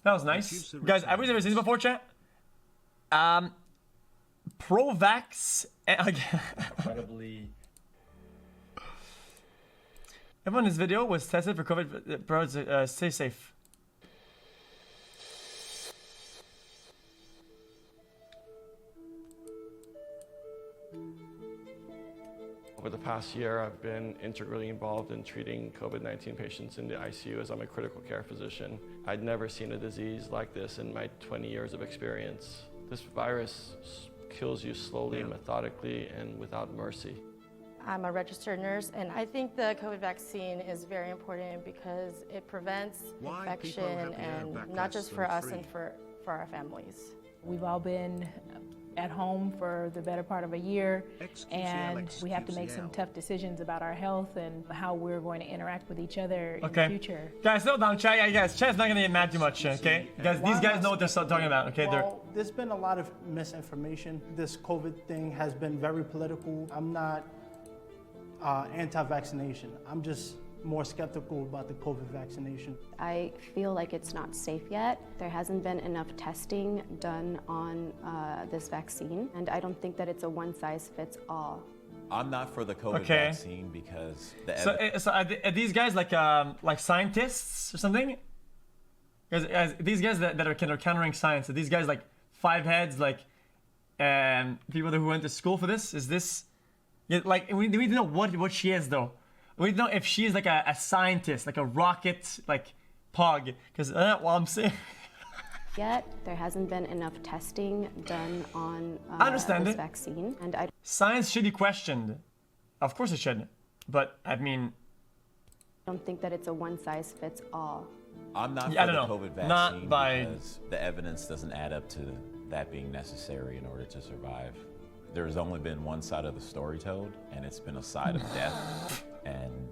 That was nice. Guys, have we ever seen this before, chat? Pro-vax. Incredibly. Everyone in this video was tested for COVID. Bro, stay safe. Over the past year, I've been integrally involved in treating COVID-19 patients in the ICU as I'm a critical care physician. I'd never seen a disease like this in my 20 years of experience. This virus kills you slowly, methodically, and without mercy. I'm a registered nurse, and I think the COVID vaccine is very important because it prevents infection, and not just for us and for our families. We've all been at home for the better part of a year, and we have to make some tough decisions about our health and how we're going to interact with each other in the future. Guys, slow down, chat. Yeah, guys, chat's not gonna get mad too much, okay? Guys, these guys know what they're talking about, okay? Well, there's been a lot of misinformation. This COVID thing has been very political. I'm not anti-vaccination. I'm just more skeptical about the COVID vaccination. I feel like it's not safe yet. There hasn't been enough testing done on this vaccine, and I don't think that it's a one-size-fits-all. I'm not for the COVID vaccine because so are these guys like scientists or something? Guys, these guys that are kind of countering science, are these guys like five heads, like people who went to school for this? Is this like we need to know what she is though? We don't know if she is like a scientist, like a rocket, like pug, because well, I'm saying. Yet there hasn't been enough testing done on this vaccine, and science should be questioned. Of course it should, but I mean, I don't think that it's a one-size-fits-all. I'm not for the COVID vaccine because the evidence doesn't add up to that being necessary in order to survive. There's only been one side of the story told, and it's been a side of death and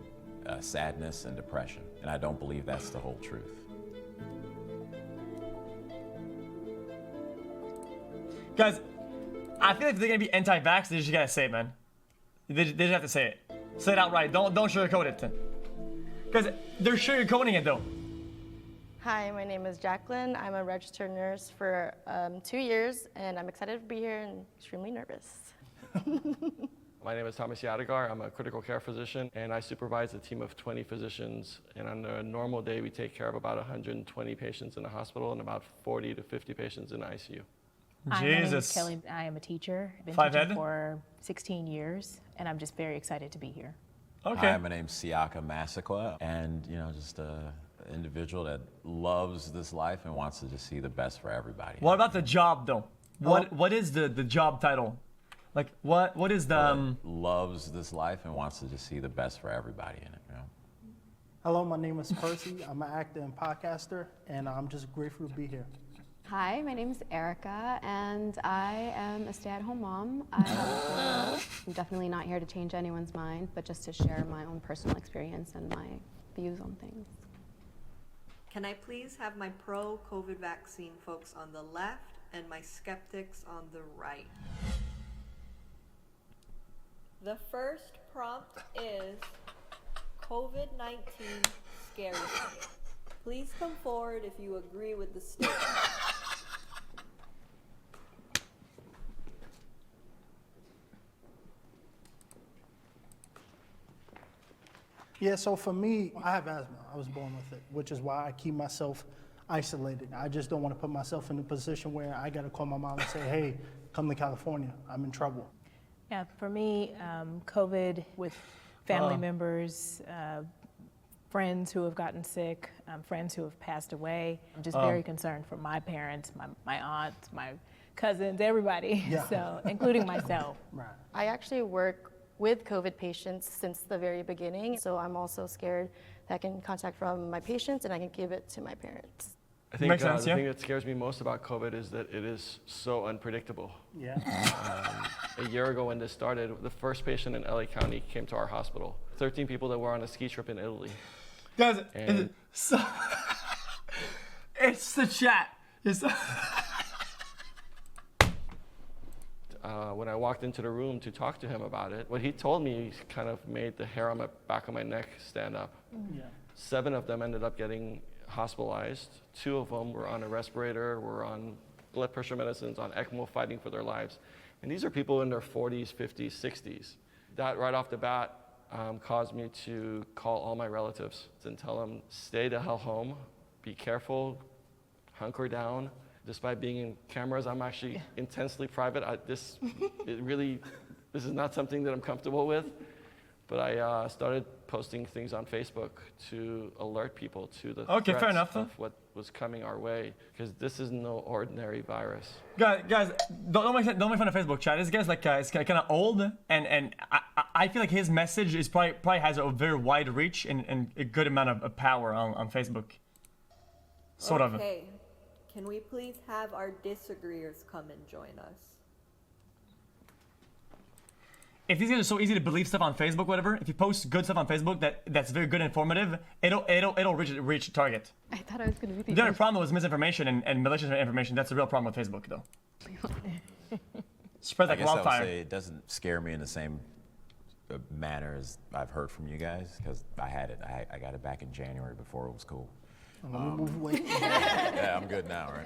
sadness and depression. And I don't believe that's the whole truth. Guys, I feel like if they're gonna be anti-vax, they just gotta say it, man. They just have to say it. Say it outright. Don't sugarcoat it. Because they're sugarcoating it though. Hi, my name is Jacqueline. I'm a registered nurse for 2 years, and I'm excited to be here and extremely nervous. My name is Thomas Yadegar. I'm a critical care physician, and I supervise a team of 20 physicians. And on a normal day, we take care of about 120 patients in the hospital and about 40 to 50 patients in the ICU. My name is Kelly. I am a teacher. I've been teaching for 16 years, and I'm just very excited to be here. Okay. Hi, my name's Siaka Massaquoi, and just an individual that loves this life and wants to just see the best for everybody. What about the job though? What is the job title? Like what is the loves this life and wants to just see the best for everybody in it, Hello, my name is Percy. I'm an actor and podcaster, and I'm just grateful to be here. Hi, my name is Erica, and I am a stay-at-home mom. I'm definitely not here to change anyone's mind, but just to share my own personal experience and my views on things. Can I please have my pro-COVID vaccine folks on the left and my skeptics on the right? The first prompt is COVID-19 scares me. Please come forward if you agree with the statement. Yeah, so for me, I have asthma. I was born with it, which is why I keep myself isolated. I just don't want to put myself in a position where I got to call my mom and say, hey, come to California. I'm in trouble. Yeah, for me, COVID with family members, friends who have gotten sick, friends who have passed away. I'm just very concerned for my parents, my aunts, my cousins, everybody, so including myself. Right. I actually work with COVID patients since the very beginning, so I'm also scared that I can contact from my patients and I can give it to my parents. I think the thing that scares me most about COVID is that it is so unpredictable. Yeah. A year ago when this started, the first patient in LA County came to our hospital. 13 people that were on a ski trip in Italy. Guys, it's the chat. When I walked into the room to talk to him about it, what he told me kind of made the hair on the back of my neck stand up. Yeah. 7 of them ended up getting hospitalized. 2 of them were on a respirator, were on blood pressure medicines, on ECMO, fighting for their lives. And these are people in their 40s, 50s, 60s. That right off the bat caused me to call all my relatives and tell them, stay the hell home, be careful, hunker down. Despite being in cameras, I'm actually intensely private. This is not something that I'm comfortable with. But I started posting things on Facebook to alert people to the threats fair enough, of what was coming our way, because this is no ordinary virus. Guys, don't make fun of Facebook chat. This guy's like is kind of old, and I feel like his message is probably has a very wide reach and a good amount of power on Facebook. Sort of. Okay, can we please have our disagreeers come and join us? If these guys are so easy to believe stuff on Facebook, whatever, if you post good stuff on Facebook that's very good and informative, it'll reach the target. I thought I was going to be The only problem was misinformation and malicious information. That's the real problem with Facebook, though. Spread like I guess I wildfire. would say it doesn't scare me in the same manner as I've heard from you guys, because I had it. I got it back in January before it was cool. Yeah, I'm good now, right?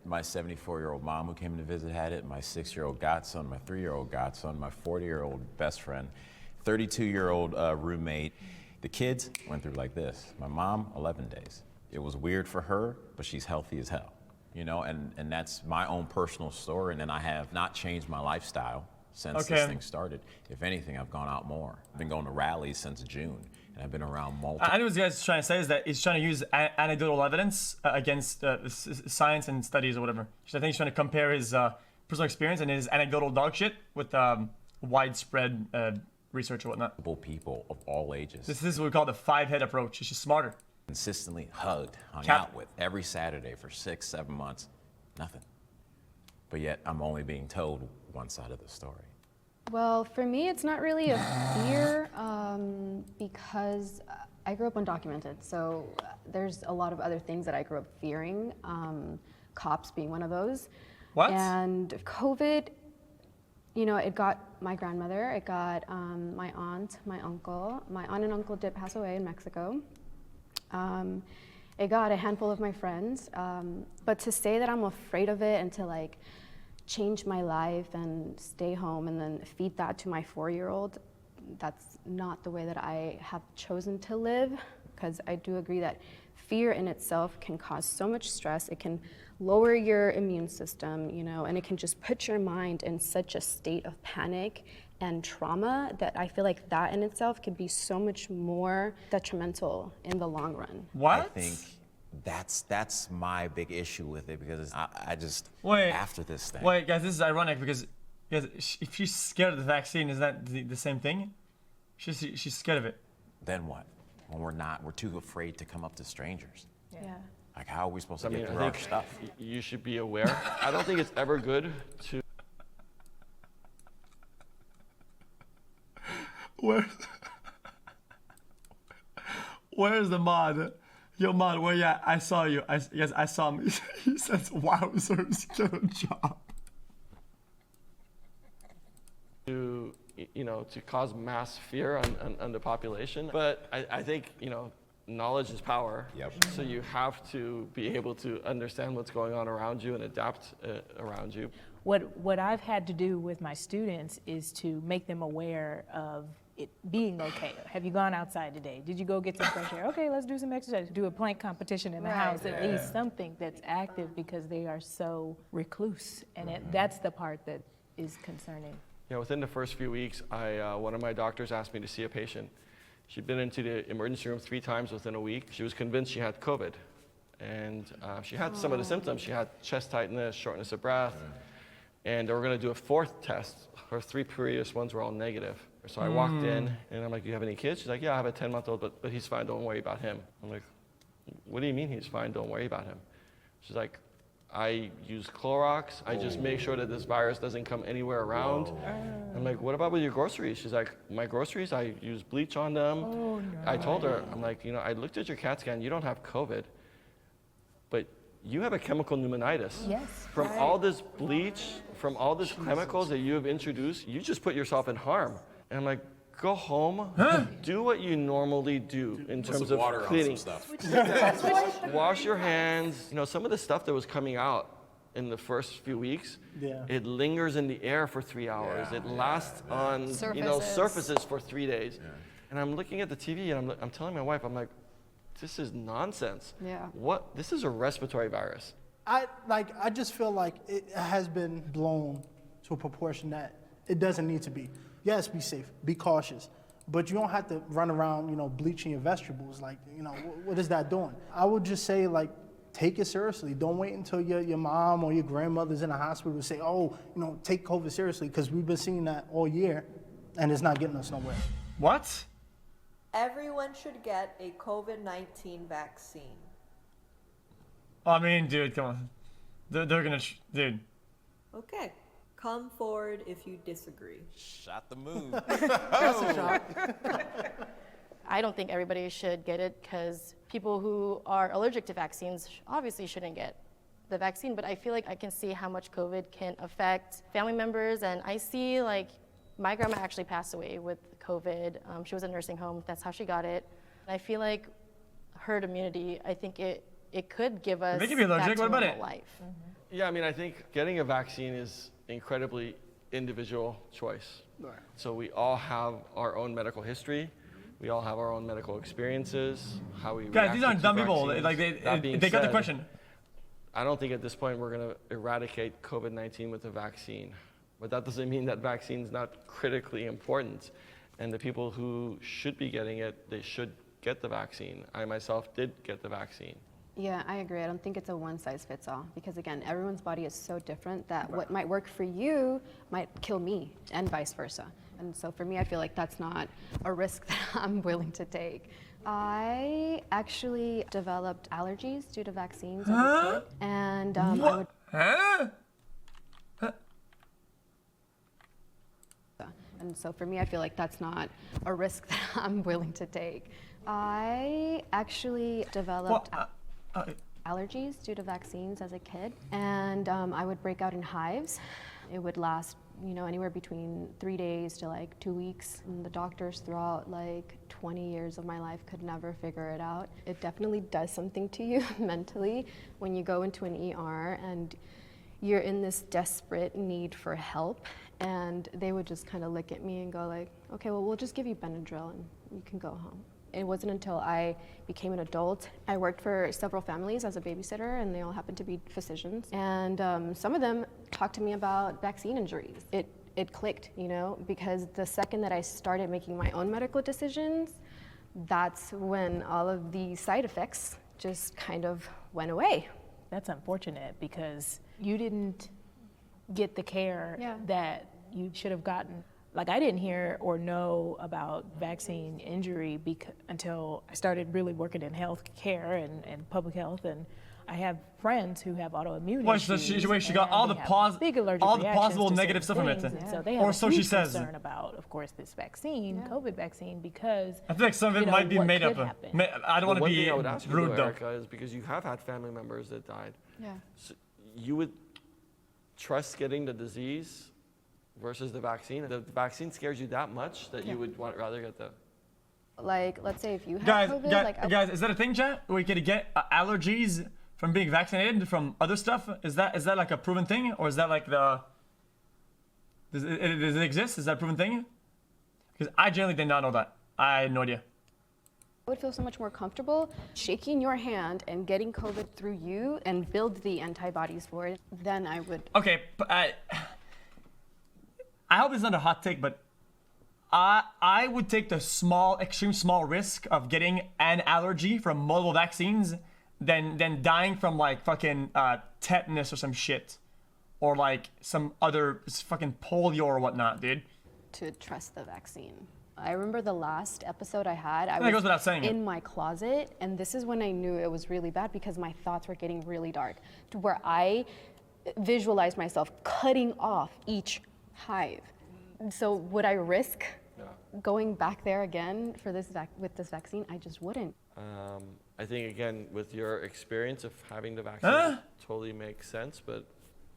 My 74-year-old mom who came to visit had it, my 6-year-old godson, my 3-year-old godson, my 40-year-old best friend, 32-year-old roommate. The kids went through like this. My mom, 11 days. It was weird for her, but she's healthy as hell, you know, and that's my own personal story, and then I have not changed my lifestyle since this thing started. If anything, I've gone out more. I've been going to rallies since June. I've been around multiple. I know what this guy's trying to say is that he's trying to use anecdotal evidence against science and studies or whatever. I think he's trying to compare his personal experience and his anecdotal dog shit with widespread research or whatnot. People of all ages. This is what we call the 5-head approach. It's just smarter. Consistently hugged, hung out with every Saturday for 6-7 months. Nothing. But yet I'm only being told one side of the story. Well, for me, it's not really a fear because I grew up undocumented. So there's a lot of other things that I grew up fearing, cops being one of those. What? And COVID, you know, it got my grandmother, it got my aunt, my uncle. My aunt and uncle did pass away in Mexico. It got a handful of my friends. But to say that I'm afraid of it and to like change my life and stay home and then feed that to my 4-year-old, that's not the way that I have chosen to live, because I do agree that fear in itself can cause so much stress. It can lower your immune system, you know, and it can just put your mind in such a state of panic and trauma that I feel like that in itself can be so much more detrimental in the long run. What? I think that's my big issue with it, because I just, wait, after this thing. Wait, guys, this is ironic because if she's scared of the vaccine, is that the same thing? She's scared of it. Then what? When we're too afraid to come up to strangers. Yeah. Like, how are we supposed to get through our stuff? You should be aware. I don't think it's ever good to. Where's the mod? Yo, mod, where you at? I saw you. Yes, I saw him. He says, wowzers, good job. To, you know, to cause mass fear on the population. But I think, you know, knowledge is power. Yep. So you have to be able to understand what's going on around you and adapt around you. What I've had to do with my students is to make them aware of it being okay. Have you gone outside today? Did you go get some fresh air? Okay, let's do some exercise. Do a plank competition in the house, at least something that's active, because they are so recluse. And that's the part that is concerning. Yeah, within the first few weeks, one of my doctors asked me to see a patient. She'd been into the emergency room 3 times within a week. She was convinced she had COVID. And she had some of the symptoms. She had chest tightness, shortness of breath. And they were going to do a 4th test. Her 3 previous ones were all negative. So I walked in, and I'm like, do you have any kids? She's like, yeah, I have a 10-month-old, but he's fine. Don't worry about him. I'm like, what do you mean he's fine? Don't worry about him. She's like, I use Clorox. I just make sure that this virus doesn't come anywhere around. I'm like, what about with your groceries? She's like, my groceries, I use bleach on them. Oh, no. I told her, I'm like, you know, I looked at your CAT scan. You don't have COVID, but you have a chemical pneumonitis. Yes. From all this bleach, from all these chemicals that you have introduced, you just put yourself in harm. And I'm like, Go home, do what you normally do in terms of water cleaning. on some stuff. Wash your hands. You know, some of the stuff that was coming out in the first few weeks, it lingers in the air for 3 hours. It lasts on surfaces for 3 days. Yeah. And I'm looking at the TV and I'm telling my wife, I'm like, this is nonsense. Yeah. What? This is a respiratory virus. I just feel like it has been blown to a proportion that it doesn't need to be. Yes, be safe, be cautious, but you don't have to run around, bleaching your vegetables. Like, what is that doing? I would just say, like, take it seriously. Don't wait until your mom or your grandmother's in the hospital to say, oh, take COVID seriously, because we've been seeing that all year, and it's not getting us nowhere. What? Everyone should get a COVID-19 vaccine. I mean, dude, come on. They're gonna, dude. Okay. Come forward if you disagree. Shot the move. That's a shot. I don't think everybody should get it because people who are allergic to vaccines obviously shouldn't get the vaccine, but I feel like I can see how much COVID can affect family members, and I see, like, my grandma actually passed away with COVID. She was in a nursing home. That's how she got it. I feel like herd immunity, I think it could give us They can be allergic. What about it? life. Mm-hmm. Yeah, I mean, I think getting a vaccine is incredibly individual choice. Right. So we all have our own medical history. We all have our own medical experiences, how we Guys, these aren't dumb people. vaccines. Like they got the question. I don't think at this point we're going to eradicate COVID-19 with a vaccine. But that doesn't mean that vaccine's not critically important. And the people who should be getting it, they should get the vaccine. I myself did get the vaccine. Yeah, I agree. I don't think it's a one-size-fits-all because, again, everyone's body is so different that what might work for you might kill me and vice versa. And so for me, I feel like that's not a risk that I'm willing to take. I actually developed allergies due to vaccines as a kid. And And so for me, I feel like that's not a risk that I'm willing to take. I actually developed allergies due to vaccines as a kid, and I would break out in hives. It would last, anywhere between 3 days to like 2 weeks. And the doctors throughout like 20 years of my life could never figure it out. It definitely does something to you mentally when you go into an ER and you're in this desperate need for help, and they would just kind of look at me and go like, okay, well, we'll just give you Benadryl and you can go home. It wasn't until I became an adult. I worked for several families as a babysitter, and they all happened to be physicians. And some of them talked to me about vaccine injuries. It clicked, because the second that I started making my own medical decisions, that's when all of the side effects just kind of went away. That's unfortunate because you didn't get the care that you should have gotten. Like, I didn't hear or know about vaccine injury until I started really working in health care and public health, and I have friends who have autoimmune issues. So she got all the possible negative stuff from it. So they have a huge concern about, of course, this vaccine, COVID vaccine, because I feel like some of it might be made up. I don't want to be rude, though. Erica, is because you have had family members that died. Yeah. So you would trust getting the disease versus the vaccine? The vaccine scares you that much that you would rather get the... Like, let's say if you have COVID... Guys, is that a thing, chat? Where you can get allergies from being vaccinated from other stuff? Is that like a proven thing? Or is that like the... Does it exist? Is that a proven thing? Because I generally did not know that. I had no idea. I would feel so much more comfortable shaking your hand and getting COVID through you and build the antibodies for it than I would... Okay, but I hope it's not a hot take, but I would take the extreme small risk of getting an allergy from multiple vaccines than dying from like fucking tetanus or some shit, or like some other fucking polio or whatnot, dude. To trust the vaccine. I remember the last episode I had, I goes without saying in my closet, and this is when I knew it was really bad because my thoughts were getting really dark, to where I visualized myself cutting off each hive. So would I risk going back there again for this with this vaccine? I just wouldn't. I think, again, with your experience of having the vaccine, totally makes sense, but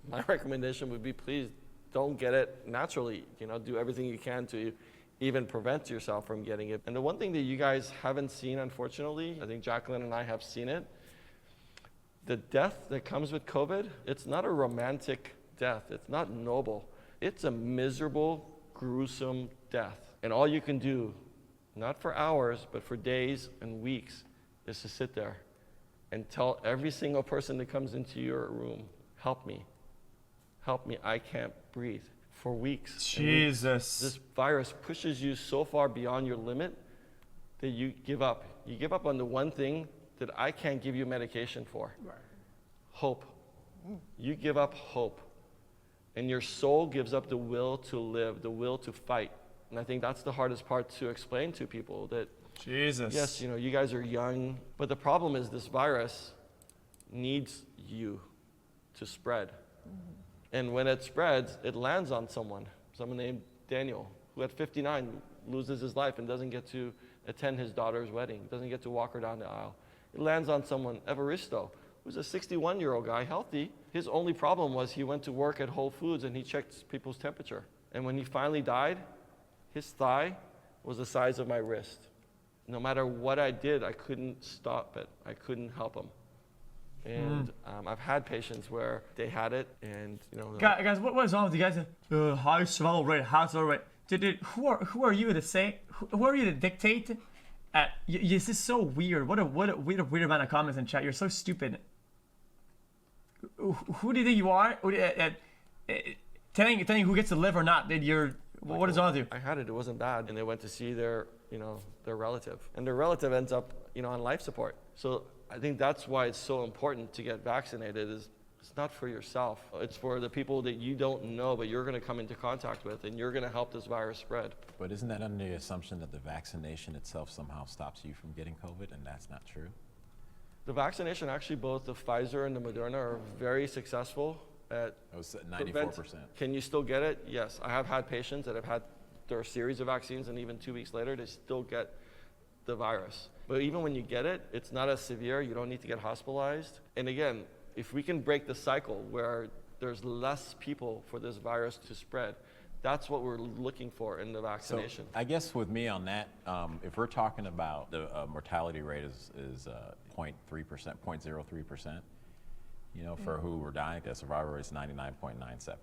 my recommendation would be please don't get it naturally. Do everything you can to even prevent yourself from getting it. And the one thing that you guys haven't seen, unfortunately, I think Jacqueline and I have seen it, the death that comes with COVID, it's not a romantic death. It's not noble. It's a miserable, gruesome death. And all you can do, not for hours, but for days and weeks, is to sit there and tell every single person that comes into your room, help me, I can't breathe. For weeks. Jesus. This virus pushes you so far beyond your limit that you give up. You give up on the one thing that I can't give you medication for. Right. Hope. You give up hope. And your soul gives up the will to live, the will to fight. And I think that's the hardest part to explain to people, that Jesus. yes, you guys are young, but the problem is this virus needs you to spread. Mm-hmm. And when it spreads, it lands on someone named Daniel, who at 59 loses his life and doesn't get to attend his daughter's wedding, doesn't get to walk her down the aisle. It lands on someone, Evaristo, who's a 61-year-old guy, healthy. His only problem was he went to work at Whole Foods and he checked people's temperature. And when he finally died, his thigh was the size of my wrist. No matter what I did, I couldn't stop it. I couldn't help him. And I've had patients where they had it, and guys, what is wrong with you guys? High survival rate, high survival rate. Dude, who are you to say? Who are you to dictate? This is so weird. What a weird amount of comments in chat. You're so stupid. Who do you think you are? Telling who gets to live or not? What is wrong with you? I had it. It wasn't bad, and they went to see their relative, and their relative ends up on life support. So I think that's why it's so important to get vaccinated. It's not for yourself. It's for the people that you don't know, but you're going to come into contact with, and you're going to help this virus spread. But isn't that under the assumption that the vaccination itself somehow stops you from getting COVID, and that's not true? The vaccination, actually, both the Pfizer and the Moderna are very successful at 94%. Can you still get it? Yes. I have had patients that have had their series of vaccines, and even 2 weeks later, they still get the virus. But even when you get it, it's not as severe. You don't need to get hospitalized. And again, if we can break the cycle where there's less people for this virus to spread, that's what we're looking for in the vaccination. So I guess with me on that, if we're talking about the mortality rate is 0.3%, 0.03%, for who were dying, the survival rate is 99.97.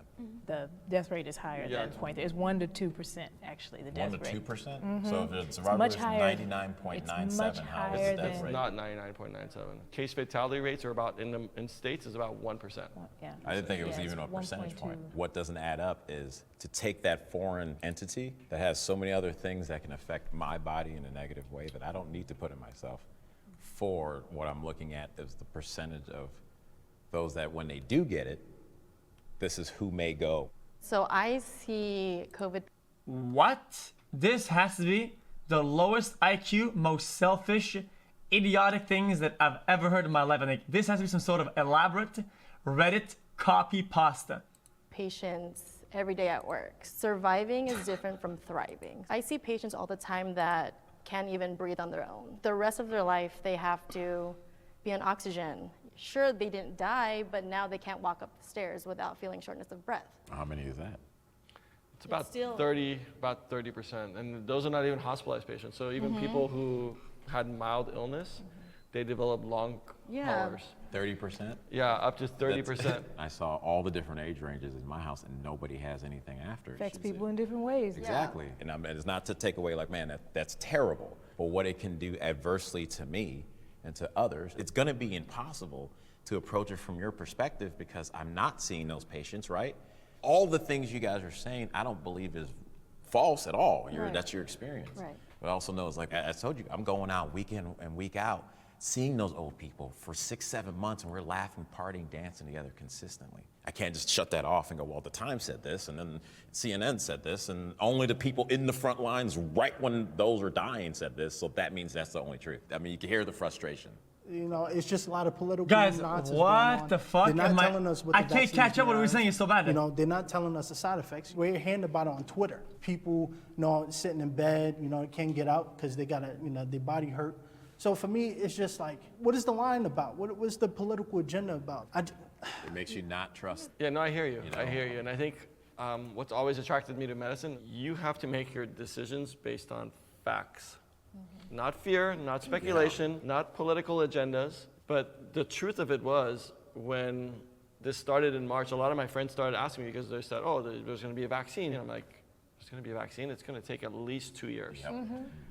The death rate is higher than 0.3. It's 1 to 2%, actually, the death rate. 1 to 2%? So if the survival rate is 99.97, how is the death rate? It's not 99.97. Case fatality rates are about, in states, is about 1%. Yeah. I didn't think it was even a percentage point. What doesn't add up is to take that foreign entity that has so many other things that can affect my body in a negative way that I don't need to put in myself, for what I'm looking at is the percentage of those that when they do get it, this is who may go. So I see COVID. What? This has to be the lowest IQ, most selfish, idiotic things that I've ever heard in my life. I think this has to be some sort of elaborate Reddit copy pasta. Patients every day at work. Surviving is different from thriving. I see patients all the time that can't even breathe on their own. The rest of their life, they have to be on oxygen. Sure, they didn't die, but now they can't walk up the stairs without feeling shortness of breath. How many is that? It's about 30%, and those are not even hospitalized patients. So even people who had mild illness, they develop long haulers. 30%? Yeah, up to 30%. I saw all the different age ranges in my house, and nobody has anything after. Affects people in different ways. Exactly. Yeah. And it's not to take away like, man, that's terrible. But what it can do adversely to me and to others, it's going to be impossible to approach it from your perspective because I'm not seeing those patients, right? All the things you guys are saying, I don't believe is false at all. That's your experience. Right. But I also know, it's like I told you, I'm going out week in and week out, seeing those old people for 6-7 months, and we're laughing, partying, dancing together consistently. I can't just shut that off and go, well, the Times said this, and then CNN said this, and only the people in the front lines right when those are dying said this, so that means that's the only truth. I mean, you can hear the frustration. It's just a lot of political nonsense. Guys, what the fuck? They're not telling us what I can't catch up what we're saying. It's so bad. They're not telling us the side effects. We're hearing about it on Twitter. People, sitting in bed, can't get out because they got their body hurt. So for me, it's just like, what is the line about? What's the political agenda about? It makes you not trust. Yeah, no, I hear you. I hear you. And I think What's always attracted me to medicine, you have to make your decisions based on facts. Not fear, not speculation, not political agendas. But the truth of it was, when this started in March, a lot of my friends started asking me because they said, oh, there's going to be a vaccine. And I'm like, there's going to be a vaccine? It's going to take at least 2 years.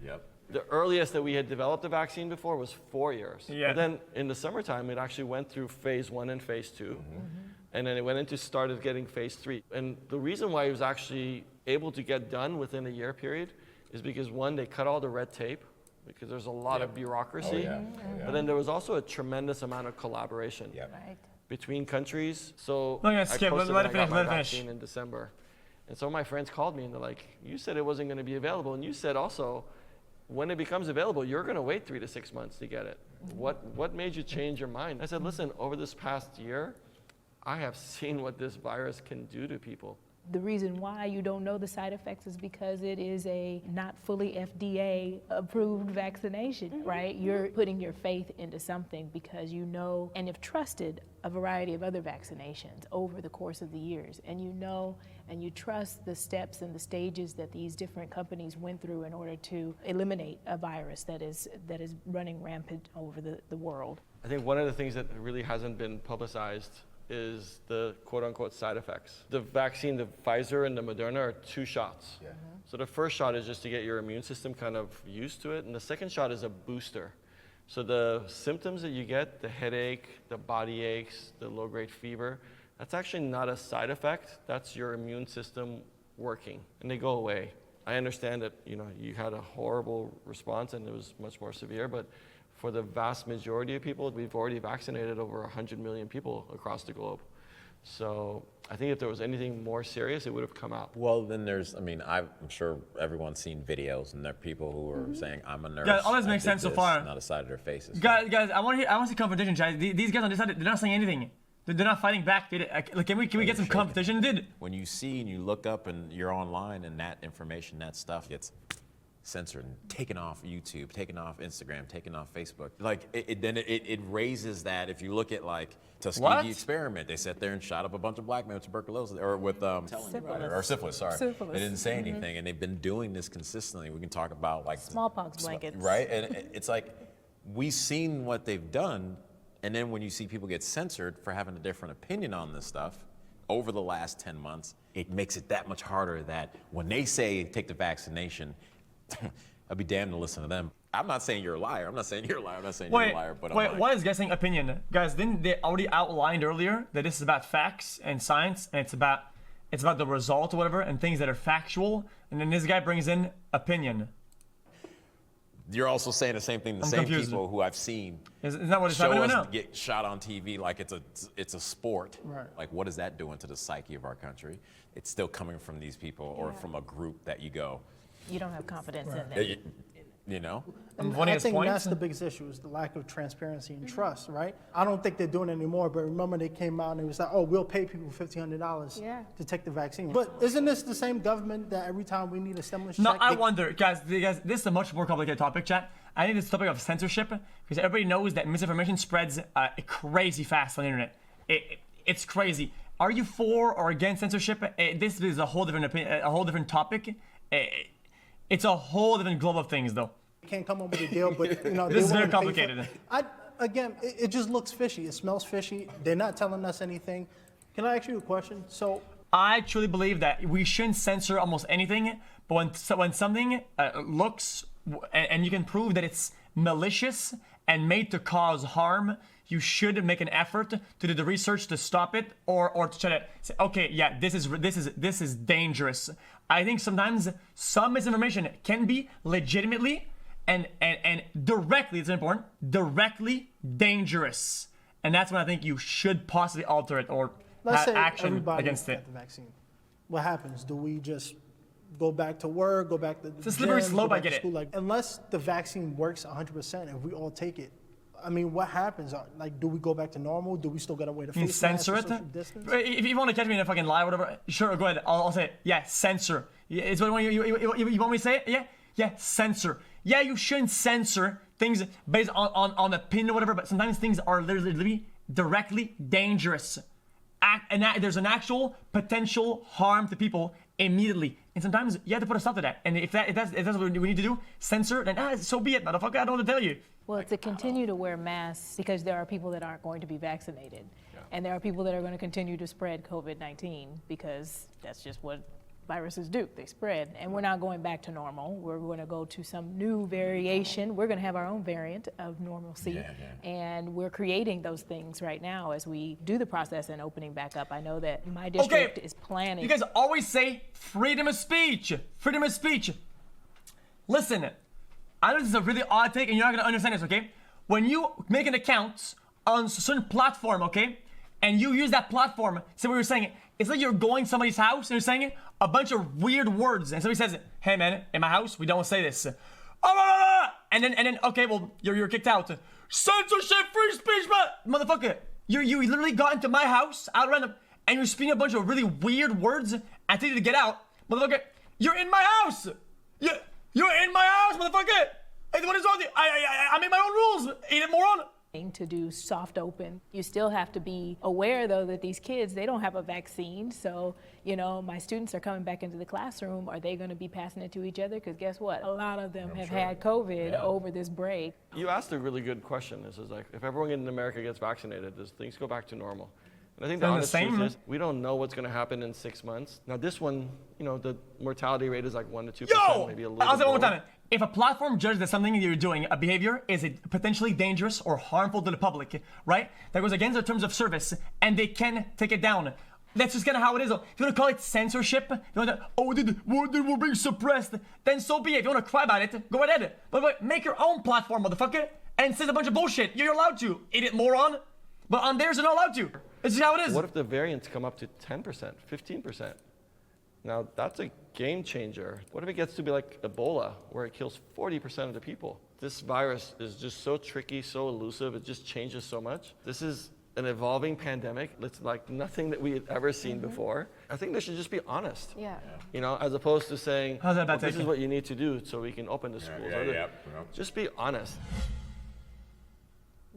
Yep. The earliest that we had developed a vaccine before was 4 years. Yeah. But then in the summertime, it actually went through phase 1 and phase 2. And then it went into started getting phase 3. And the reason why it was actually able to get done within a year period is because, one, they cut all the red tape, because there's a lot of bureaucracy. But then there was also a tremendous amount of collaboration between countries. So I posted when I got my vaccine in December. And some of my friends called me and they're like, you said it wasn't going to be available. And you said also, when it becomes available, you're going to wait 3 to 6 months to get it. What made you change your mind? I said, listen, over this past year, I have seen what this virus can do to people. The reason why you don't know the side effects is because it is a not fully FDA approved vaccination, right? You're putting your faith into something because you know and have trusted a variety of other vaccinations over the course of the years. And you know and you trust the steps and the stages that these different companies went through in order to eliminate a virus that is running rampant over the world. I think one of the things that really hasn't been publicized is the quote-unquote side effects. The vaccine, the Pfizer and the Moderna, are 2 shots. So the first shot is just to get your immune system kind of used to it, and the second shot is a booster. So the symptoms that you get, the headache, the body aches, the low-grade fever, that's actually not a side effect. That's your immune system working, and they go away. I understand that you had a horrible response and it was much more severe, but for the vast majority of people, we've already vaccinated over 100 million people across the globe. So I think if there was anything more serious, it would have come out. Well, then I'm sure everyone's seen videos, and there are people who are saying, I'm a nurse. Guys, all this makes sense so far. Not a side of their faces. Guys, I want to see competition, guys. These guys on this side, they're not saying anything. They're not fighting back. Can we get some competition, dude? When you see and you look up and you're online and that information, that stuff gets censored and taken off YouTube, taken off Instagram, taken off Facebook. Like it raises that. If you look at like Tuskegee experiment, they sat there and shot up a bunch of black men with tuberculosis or with syphilis. Sorry, syphilis. They didn't say anything, and they've been doing this consistently. We can talk about like smallpox blankets, right? And it's like we've seen what they've done, and then when you see people get censored for having a different opinion on this stuff over the last 10 months, it makes it that much harder that when they say take the vaccination, I'd be damned to listen to them. I'm not saying you're a liar. I'm not saying you're a liar. I'm not saying you're a liar. But what is guessing opinion? Guys, didn't they already outlined earlier that this is about facts and science, and it's about the result or whatever, and things that are factual, and then this guy brings in opinion. You're also saying the same thing. The same confused. People who I've seen isn't that what it's happening right now? Get shot on TV like it's a sport. Right. Like, what is that doing to the psyche of our country? It's still coming from these people or from a group that you go, you don't have confidence in them. And I think that's the biggest issue, is the lack of transparency and trust, right? I don't think they're doing it anymore, but remember they came out and it was like, oh, we'll pay people $1,500 to take the vaccine. But isn't this the same government that every time we need a stimulus check? No, I wonder, guys, this is a much more complicated topic, chat. I think this topic of censorship, because everybody knows that misinformation spreads crazy fast on the internet. It's crazy. Are you for or against censorship? This is a whole different opinion, a whole different topic. It's a whole different globe of things, though. Can't come up with a deal, but this is very complicated. It just looks fishy. It smells fishy. They're not telling us anything. Can I ask you a question? So I truly believe that we shouldn't censor almost anything, but when something looks and you can prove that it's malicious and made to cause harm, you should make an effort to do the research to stop it, or to try to say, okay, yeah, this is dangerous. I think sometimes some misinformation can be legitimately and directly, it's important, directly dangerous. And that's when I think you should possibly alter it or have action against it. The vaccine. What happens? Do we just go back to work, go back to it's a slippery slope, I get it. Like, unless the vaccine works 100% and we all take it, I mean, what happens? Like, do we go back to normal? Do we still gotta wear the face mask? Censor it? If you want to catch me in a fucking lie or whatever, sure, go ahead. I'll say it. Yeah, censor. It's what you want me to say it? Yeah? Yeah, censor. Yeah, you shouldn't censor things based on opinion or whatever, but sometimes things are literally directly dangerous. there's an actual potential harm to people immediately. And sometimes you have to put a stop to that. And if that's what we need to do, censor, then so be it, motherfucker. I don't know what to tell you. Well, to continue to wear masks because there are people that aren't going to be vaccinated. Yeah. And there are people that are going to continue to spread COVID-19 because that's just what viruses do. They spread. And we're not going back to normal. We're going to go to some new variation. We're going to have our own variant of normalcy. And we're creating those things right now as we do the process and opening back up. I know that my district is planning. You guys always say freedom of speech. Freedom of speech. Listen, I know this is a really odd take and you're not going to understand this, okay? When you make an account on a certain platform, okay, and you use that platform, say what you're saying, it's like you're going to somebody's house and you're saying a bunch of weird words, and somebody says, "Hey man, in my house we don't say this." And then okay, well you're kicked out. Censorship, free speech, motherfucker. You literally got into my house out random, and you're speaking a bunch of really weird words. I tell you to get out, motherfucker. You're in my house. You're in my house, motherfucker. Hey, what is wrong with you? I made my own rules. Ain't it, moron? To do soft open. You still have to be aware though that these kids, they don't have a vaccine. So, you know, my students are coming back into the classroom. Are they going to be passing it to each other? Because guess what? A lot of them have had COVID over this break. You asked a really good question. This is like, if everyone in America gets vaccinated, does things go back to normal? And I think the honest truth is, we don't know what's going to happen in 6 months. Now this one, you know, the mortality rate is like 1 to 2%, maybe a little I'll say bit one more more. time. If a platform judges that something you're doing, a behavior, is it potentially dangerous or harmful to the public, right? That goes against their terms of service, and they can take it down. That's just kind of how it is. If you want to call it censorship, you want to, we're being suppressed, then so be it. If you want to cry about it, go ahead. But make your own platform, motherfucker, and say a bunch of bullshit. You're allowed to, idiot moron. But on theirs, you're not allowed to. It's just how it is. What if the variants come up to 10%, 15%? Now, that's a game changer. What if it gets to be like Ebola, where it kills 40% of the people? This virus is just so tricky, so elusive, it just changes so much. This is an evolving pandemic. It's like nothing that we had ever seen before. I think they should just be honest. You know, as opposed to saying, this is what you need to do so we can open the schools. Just be honest.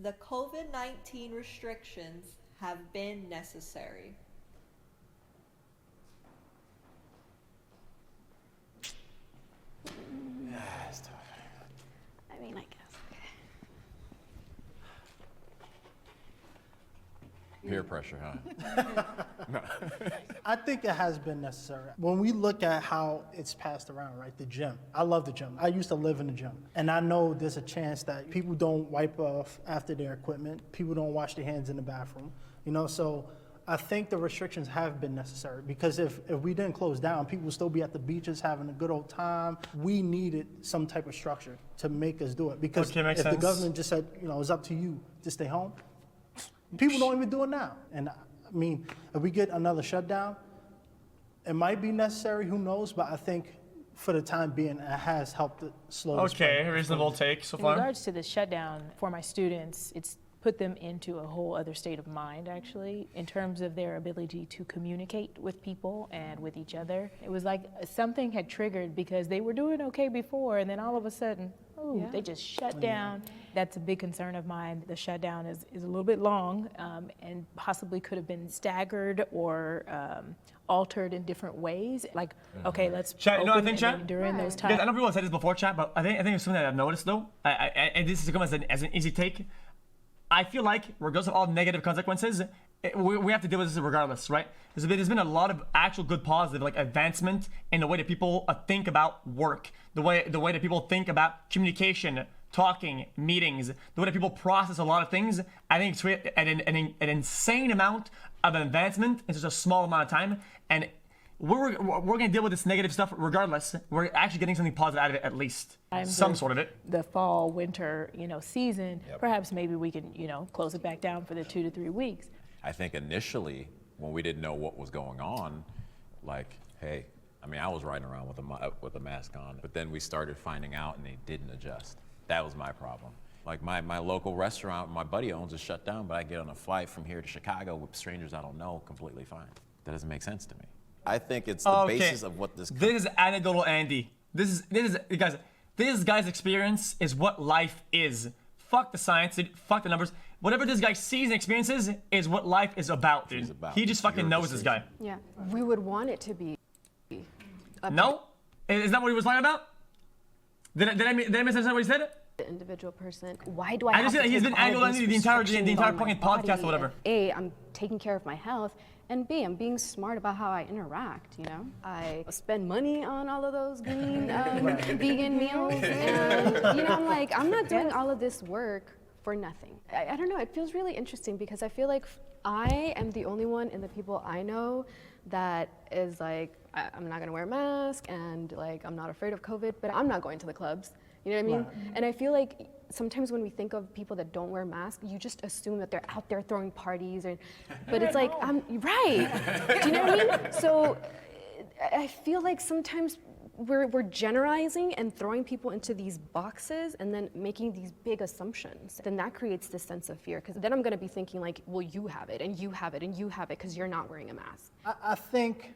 The COVID-19 restrictions have been necessary. It's tough. I mean, I guess. Peer pressure, huh? I think it has been necessary. When we look at how it's passed around, right, the gym. I love the gym. I used to live in the gym. And I know there's a chance that people don't wipe off after their equipment. People don't wash their hands in the bathroom. You know, so I think the restrictions have been necessary because if we didn't close down, people would still be at the beaches having a good old time. We needed some type of structure to make us do it because if the government just said, you know, it's up to you to stay home, people don't even do it now. And I mean, if we get another shutdown, it might be necessary, who knows, but I think for the time being, it has helped to slow the spread. Reasonable take so far. In regards to the shutdown, for my students, it's put them into a whole other state of mind, actually, in terms of their ability to communicate with people and with each other. It was like something had triggered because they were doing okay before, and then all of a sudden, they just shut down. That's a big concern of mine. The shutdown is a little bit long and possibly could have been staggered or altered in different ways. Like, okay, let's chat, open you know, I think, chat, during those times. I know people have said this before, chat, but I think it's something that I've noticed, though, and this is come as an easy take. I feel like, regardless of all negative consequences, we have to deal with this regardless, right? There's been a lot of actual good positive, like advancement in the way that people think about work, the way that people think about communication, talking, meetings, the way that people process a lot of things. I think it's an insane amount of advancement in such a small amount of time, and we're going to deal with this negative stuff regardless. We're actually getting something positive out of it, at least some sort of it. The fall, winter, season. Perhaps maybe we can, close it back down for the 2 to 3 weeks. I think initially, when we didn't know what was going on, like, hey, I mean, I was riding around with a mask on, but then we started finding out, and they didn't adjust. That was my problem. Like my local restaurant, my buddy owns, is shut down, but I get on a flight from here to Chicago with strangers I don't know, completely fine. That doesn't make sense to me. I think it's the basis of what this. This is anecdotal, Andy. This guy's experience is what life is. Fuck the science, fuck the numbers. whatever this guy sees and experiences is what life is about, dude. He just fucking knows this guy. Yeah, we would want it to be. No? Is that what he was lying about? Did I misunderstand what he said? The individual person. Why do I have just to said he's take been all annual these the entire restrictions on fucking my podcast body or whatever? if A, I'm taking care of my health, and B, I'm being smart about how I interact, you know? I spend money on all of those green vegan meals, and, you know, I'm like, I'm not doing all of this work for nothing. I don't know, it feels really interesting because I feel like I am the only one in the people I know that is like, I'm not gonna wear a mask, and like, I'm not afraid of COVID, but I'm not going to the clubs. You know what I mean? Right. And I feel like sometimes when we think of people that don't wear masks, you just assume that they're out there throwing parties, but it's like, right. Do you know what I mean? So I feel like sometimes we're generalizing and throwing people into these boxes and then making these big assumptions. Then that creates this sense of fear, because then I'm gonna be thinking like, well, you have it, and you have it, and you have it, because you're not wearing a mask. I think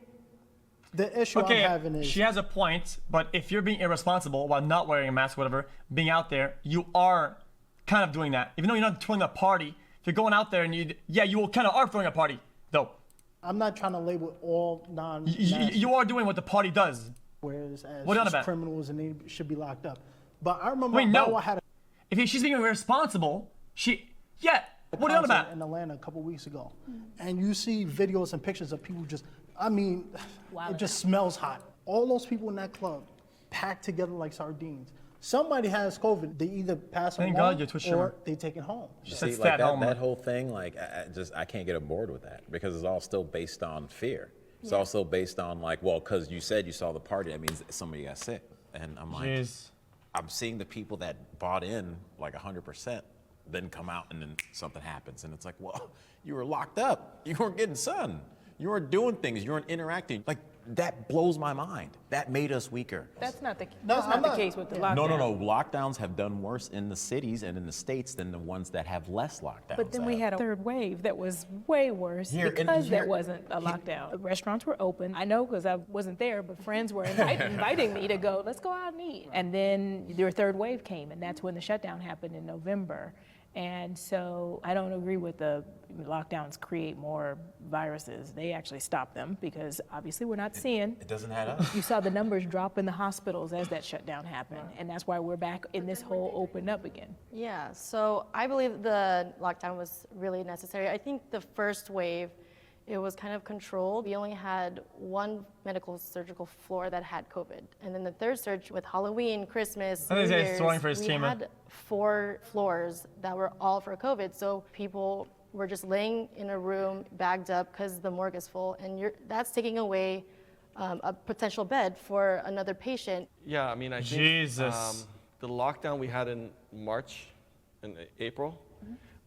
the issue I'm having is... she has a point, but if you're being irresponsible while not wearing a mask, whatever, being out there, you are kind of doing that. Even though you're not throwing a party, if you're going out there and you will kind of are throwing a party, though. I'm not trying to label all you are doing what the party does. Whereas as criminals and they should be locked up. But I remember I had if she's being irresponsible, what are you on about? In Atlanta a couple weeks ago. And you see videos and pictures of people just, it just smells hot. All those people in that club packed together like sardines. Somebody has COVID. They either pass it on or they take it home. You see, like that whole thing, like I can't get on board with that, because it's all still based on fear. It's also based on like, well, because you said you saw the party, that means somebody got sick. And I'm like, I'm seeing the people that bought in like 100%, then come out and then something happens. And it's like, well, you were locked up. You weren't getting sun. You weren't doing things. You weren't interacting. Like, that blows my mind. That made us weaker. That's not the case with the lockdown. No. Lockdowns have done worse in the cities and in the states than the ones that have less lockdowns. But then we had a third wave that was way worse because there wasn't a lockdown. Restaurants were open. I know because I wasn't there, but friends were inviting me to go, let's go out and eat. And then their third wave came, and that's when the shutdown happened in November. And so I don't agree with the lockdowns create more viruses. They actually stop them, because obviously we're not seeing. It doesn't add up. You saw the numbers drop in the hospitals as that shutdown happened. And that's why we're back in this whole open up again. Yeah, so I believe the lockdown was really necessary. I think the first wave, it was kind of controlled. We only had one medical surgical floor that had COVID. And then the third surge with Halloween, Christmas, New Year's, we had 4 floors that were all for COVID. So people were just laying in a room, bagged up, because the morgue is full. And that's taking away a potential bed for another patient. Yeah, I mean, I think the lockdown we had in March and April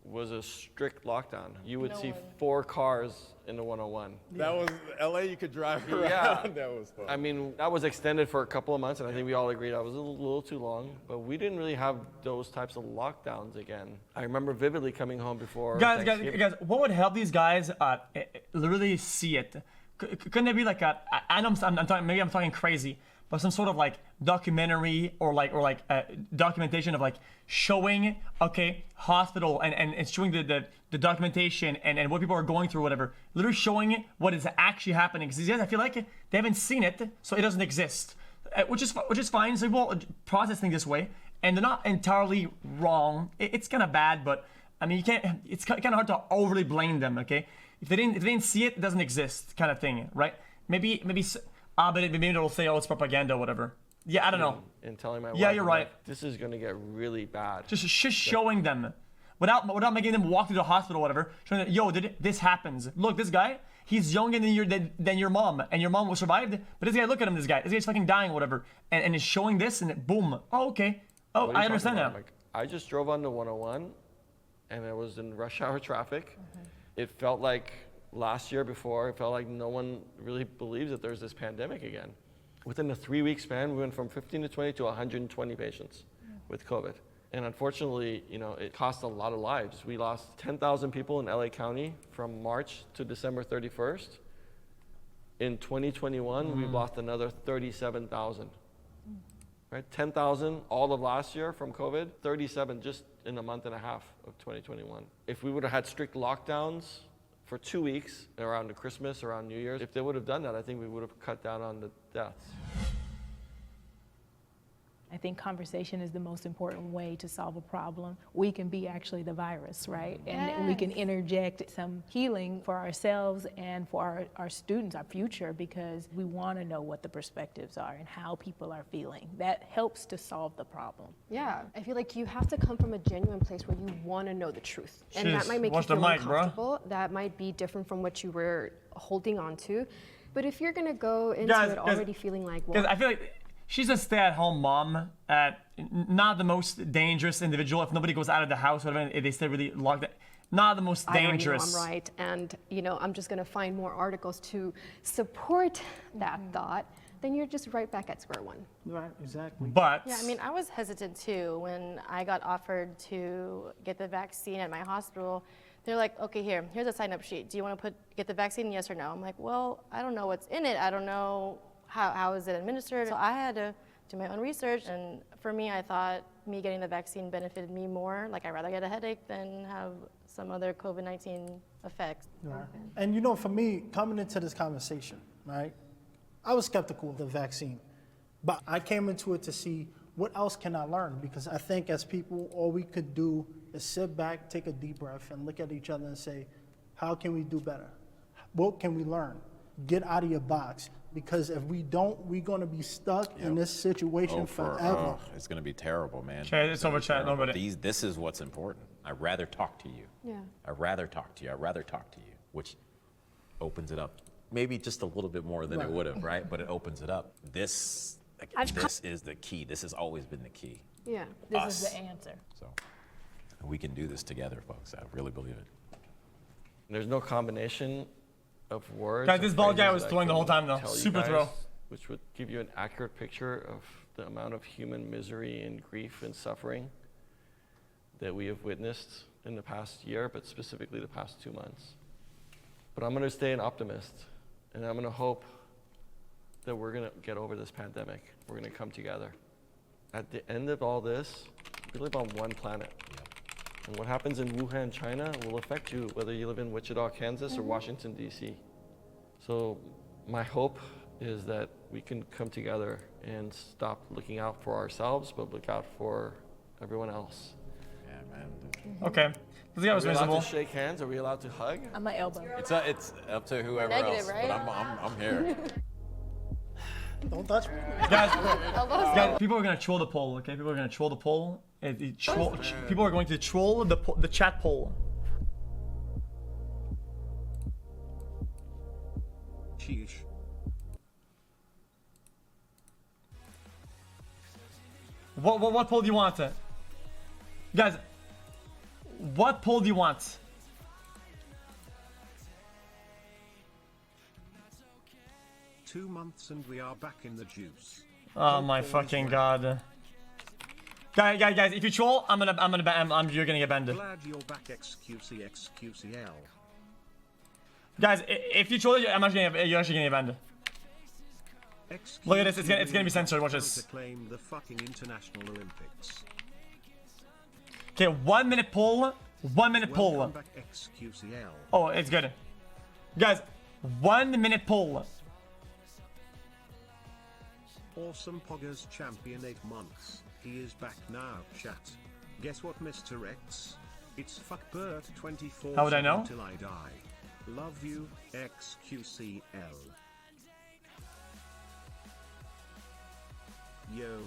was a strict lockdown. You would see 4 cars in the 101. That was LA, you could drive around. Yeah. That was fun. I mean, that was extended for a couple of months, and I think we all agreed that was a little too long, but we didn't really have those types of lockdowns again. I remember vividly coming home before guys, what would help these guys literally see it? Couldn't it be like I know I'm talking crazy, but some sort of like documentary or documentation of like showing hospital and it's showing the documentation and what people are going through, whatever, literally showing what is actually happening, because these guys, I feel like they haven't seen it, so it doesn't exist, which is fine. So people process things this way, and they're not entirely wrong. It's kind of bad, but I mean, it's kind of hard to overly blame them. Okay, if they didn't see it, it doesn't exist, kind of thing, right? Maybe it'll say, oh, it's propaganda or whatever. Yeah, I don't know. And telling my wife, you're right. This is gonna get really bad. Just showing them, without making them walk to the hospital or whatever, showing them, yo, this happens. Look, this guy, he's younger than your mom, and your mom survived, but this guy, look at him, this guy's fucking dying or whatever, and it's showing this, and boom, oh, okay. Oh, I understand now. Like, I just drove on the 101, and it was in rush hour traffic. It felt like last year before, it felt like no one really believes that there's this pandemic again. Within a 3-week span, we went from 15 to 20 to 120 patients with COVID. And unfortunately, it cost a lot of lives. We lost 10,000 people in LA County from March to December 31st. In 2021, we've lost another 37,000. right? 10,000 all of last year from COVID, 37 just in a month and a half of 2021. If we would have had strict lockdowns for 2 weeks around the Christmas, around New Year's, if they would have done that, I think we would have cut down on the deaths. I think conversation is the most important way to solve a problem. We can be actually the virus, right? And we can interject some healing for ourselves and for our students, our future, because we want to know what the perspectives are and how people are feeling. That helps to solve the problem. Yeah, I feel like you have to come from a genuine place where you want to know the truth. And that might make you feel uncomfortable. That might be different from what you were holding on to. But if you're going to go into it already feeling like, well, I feel like she's a stay-at-home mom, not the most dangerous individual. If nobody goes out of the house, whatever, they stay really locked in. Not the most dangerous. I know I'm right, and I'm just going to find more articles to support that thought. Then you're just right back at square one. Right, exactly. But yeah, I mean, I was hesitant too when I got offered to get the vaccine at my hospital. They're like, okay, here's a sign-up sheet. Do you want to get the vaccine, yes or no? I'm like, well, I don't know what's in it. I don't know how is it administered. So I had to do my own research, and for me, I thought me getting the vaccine benefited me more. Like, I'd rather get a headache than have some other COVID-19 effects. Right. And for me, coming into this conversation, right, I was skeptical of the vaccine, but I came into it to see what else can I learn, because I think as people, all we could do is sit back, take a deep breath, and look at each other and say, how can we do better? What can we learn? Get out of your box. Because if we don't, we're going to be stuck in this situation forever. It's going to be terrible, man. It's over chat, nobody. This is what's important. I'd rather talk to you. Yeah. I'd rather talk to you. I'd rather talk to you, which opens it up. Maybe just a little bit more than it would have, right? But it opens it up. This is the key. This has always been the key. Yeah. This is the answer. So we can do this together, folks. I really believe it. There's no combination of words. Guys, this bald guy was throwing the whole time, though. Super throw. Which would give you an accurate picture of the amount of human misery and grief and suffering that we have witnessed in the past year, but specifically the past 2 months. But I'm going to stay an optimist, and I'm going to hope that we're going to get over this pandemic. We're going to come together. At the end of all this, we live on one planet. And what happens in Wuhan, China will affect you whether you live in Wichita, Kansas or Washington, D.C. So my hope is that we can come together and stop looking out for ourselves, but look out for everyone else. Yeah, man. Okay. This guy was Are we allowed miserable. to shake hands? Are we allowed to hug? On my elbow. It's up to whoever Negative, else, right? but I'm here. Don't touch me. Guys, people are gonna troll the poll, okay? People are gonna troll the poll. People are going to troll the chat poll. Sheesh. What poll do you want? Guys, what poll do you want? Two months and we are back in the juice. Oh my fucking god. Guys, if you troll, you're gonna get banned. Glad you're back, xQc, xQcL. Guys, if you troll, you're actually gonna get banned. Look at this, it's gonna be censored, watch this. To claim the fucking International Olympics. Okay, 1 minute poll. 1 minute poll. Welcome back, xQcL. Oh, it's good. Guys, 1 minute poll. Awesome Poggers champion 8 months. He is back now, chat. Guess what, Mr. X? It's fuckbert24. How would I know? Until I die. Love you, xQcL. Yo.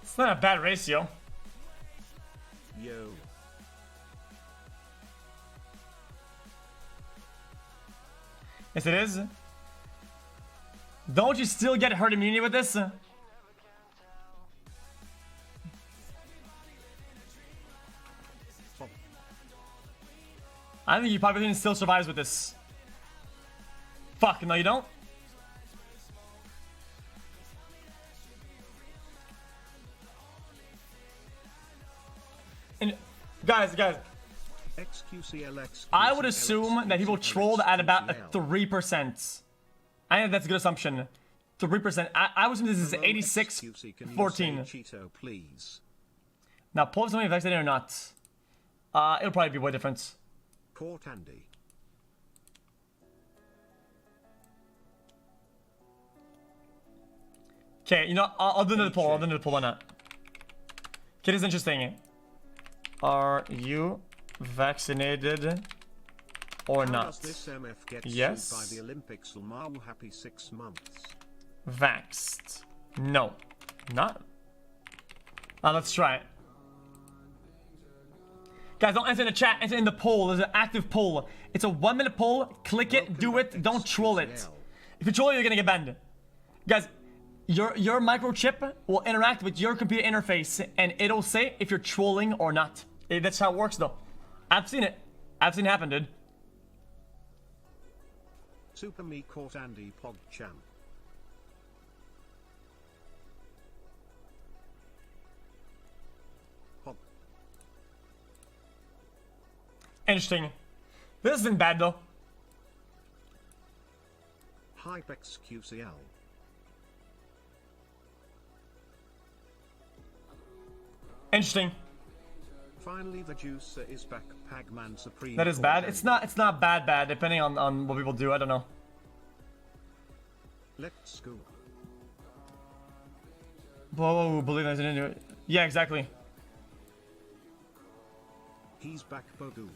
It's not a bad ratio. Yo. Yes, it is. Don't you still get herd immunity with this? I think your population still survives with this. Fuck, no you don't? And guys. I would assume that people trolled at about 3%. I think that's a good assumption. 3%. I was assuming this is 86-14. Cheeto, please. Now, pull if somebody vaccinated or not. It'll probably be way different. Court Andy. Okay, you know, I'll do another poll. I'll do another poll on that. Okay, this is interesting. Are you vaccinated or not? Does this MF get yes. sued by the Olympics? Lamau, happy 6 months. Vaxxed. No. Not. Let's try it. Guys, don't answer in the chat. Answer in the poll. There's an active poll. It's a 1-minute poll. Click it. Do it. Don't troll it. If you troll it, you're gonna get banned. Guys, your microchip will interact with your computer interface, and it'll say if you're trolling or not. That's how it works, though. I've seen it. I've seen it happen, dude. Super me Court Andy PogChamp. Pog. Interesting. This isn't bad, though. Hype xQcL. Interesting. Finally, the juicer is back. Pagman Supreme. That is bad. It's not bad, depending on what people do. I don't know. Let's go. Whoa, believe I didn't do it. Yeah, exactly. He's back, Bodu.